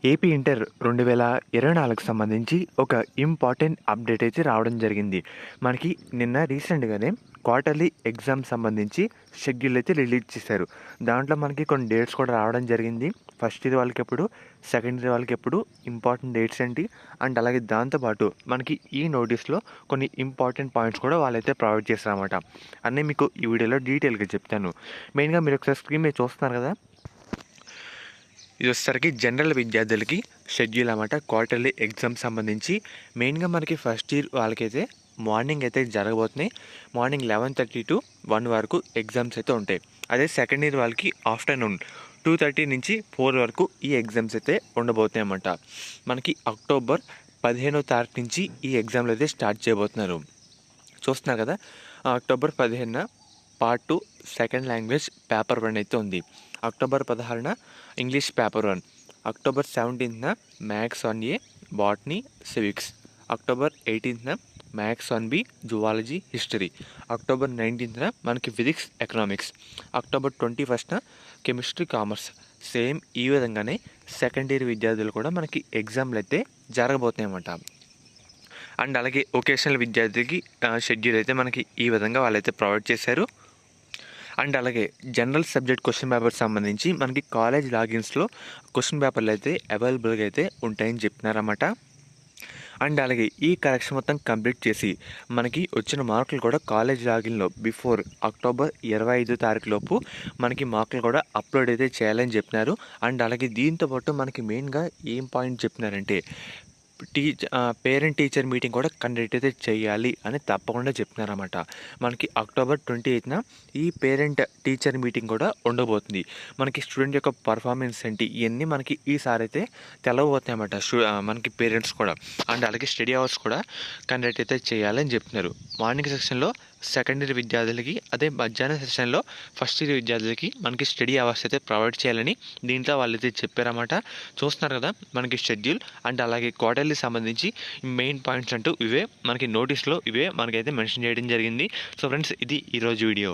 AP inter 2024కి సంబంధించి ఒక important update అయితే రావడం జరిగింది. మనకి నిన్న రీసెంట్‌గానే క్వార్టర్లీ ఎగ్జామ్ సంబంధించి షెడ్యూల్ అయితే రిలీజ్ చేశారు. దాంట్లో మనకి కొన్ని డేట్స్ కూడా రావడం జరిగింది. ఫస్ట్ ఇయర్ వాళ్ళకెప్పుడు, సెకండ్ ఇయర్ వాళ్ళకెప్పుడు, ఇంపార్టెంట్ డేట్స్ ఏంటి అండ్ అలాగే దాంతో పాటు మనకి ఈ నోటీస్‌లో కొన్ని ఇంపార్టెంట్ పాయింట్స్ కూడా వాళ్ళైతే ప్రొవైడ్ చేశారనమాట. అన్నీ మీకు ఈ వీడియోలో డీటెయిల్‌గా చెప్తాను. మెయిన్‌గా మీరు ఒకసారి స్క్రీన్ మీద చూస్తున్నారు కదా! ఇది వచ్చేసరికి జనరల్ విద్యార్థులకి షెడ్యూల్ అన్నమాట. క్వార్టర్లీ ఎగ్జామ్ సంబంధించి మెయిన్గా మనకి ఫస్ట్ ఇయర్ వాళ్ళకైతే మార్నింగ్ అయితే జరగబోతున్నాయి. మార్నింగ్ 11:30 to 1 వరకు ఎగ్జామ్స్ అయితే ఉంటాయి. అదే సెకండ్ ఇయర్ వాళ్ళకి ఆఫ్టర్నూన్ 2:30 నుంచి 4 వరకు ఈ ఎగ్జామ్స్ అయితే ఉండబోతున్నాయి అన్నమాట. మనకి అక్టోబర్ 15వ తారీఖు నుంచి ఈ ఎగ్జామ్లు అయితే స్టార్ట్ చేయబోతున్నారు. చూస్తున్నారు కదా, అక్టోబర్ 15న పార్ట్ 2 సెకండ్ లాంగ్వేజ్ పేపర్ 1 అయితే ఉంది. అక్టోబర్ 16న ఇంగ్లీష్ పేపర్ 1, అక్టోబర్ 17న maths 1A botany civics, October 18న maths 1B zoology history, October 19న మనకి ఫిజిక్స్ ఎకనామిక్స్, అక్టోబర్ 21న కెమిస్ట్రీ కామర్స్. సేమ్ ఈ విధంగానే సెకండ్ ఇయర్ విద్యార్థులు కూడా మనకి ఎగ్జామ్లు అయితే జరగబోతున్నాయి అన్నమాట. అండ్ అలాగే వొకేషనల్ విద్యార్థికి షెడ్యూల్ అయితే మనకి ఈ విధంగా వాళ్ళైతే ప్రొవైడ్ చేశారు. అండ్ అలాగే జనరల్ సబ్జెక్ట్ క్వశ్చన్ పేపర్ సంబంధించి మనకి కాలేజ్ లాగిన్స్లో క్వశ్చన్ పేపర్లు అయితే అవైలబుల్గా అయితే ఉంటాయని చెప్తున్నారన్నమాట. అండ్ అలాగే ఈ కరెక్షన్ మొత్తం కంప్లీట్ చేసి మనకి వచ్చిన మార్కులు కూడా కాలేజ్ లాగిన్లో బిఫోర్ అక్టోబర్ 25 తారీఖు లోపు మనకి మార్కులు కూడా అప్లోడ్ అయితే చేయాలని చెప్పినారు. అండ్ అలాగే దీంతో పాటు మనకి మెయిన్గా ఏం పాయింట్ చెప్పినారంటే పేరెంట్ టీచర్ మీటింగ్ కూడా కండక్ట్ అయితే చేయాలి అని తప్పకుండా చెప్తున్నారన్నమాట. మనకి అక్టోబర్ 28న ఈ పేరెంట్ టీచర్ మీటింగ్ కూడా ఉండబోతుంది. మనకి స్టూడెంట్ యొక్క పర్ఫార్మెన్స్ ఏంటి ఇవన్నీ మనకి ఈసారి అయితే తెలవబోతాయి అన్నమాట. మనకి పేరెంట్స్ కూడా అండ్ అలాగే స్టడీ అవర్స్ కూడా కండక్ట్ అయితే చేయాలని చెప్తున్నారు. మార్నింగ్ సెక్షన్లో సెకండ్ ఇయర్ విద్యార్థులకి, అదే మధ్యాహ్నం సెషన్లో ఫస్ట్ ఇయర్ విద్యార్థులకి మనకి స్టడీ అవర్స్ అయితే ప్రొవైడ్ చేయాలని దీంట్లో వాళ్ళైతే చెప్పారన్నమాట. చూస్తున్నారు కదా మనకి షెడ్యూల్ అండ్ అలాగే క్వార్టర్లీ సంబంధించి మెయిన్ పాయింట్స్ అంటూ ఇవే మనకి నోటీస్లో ఇవే మనకైతే మెన్షన్ చేయడం జరిగింది. సో ఫ్రెండ్స్, ఇది ఈరోజు వీడియో.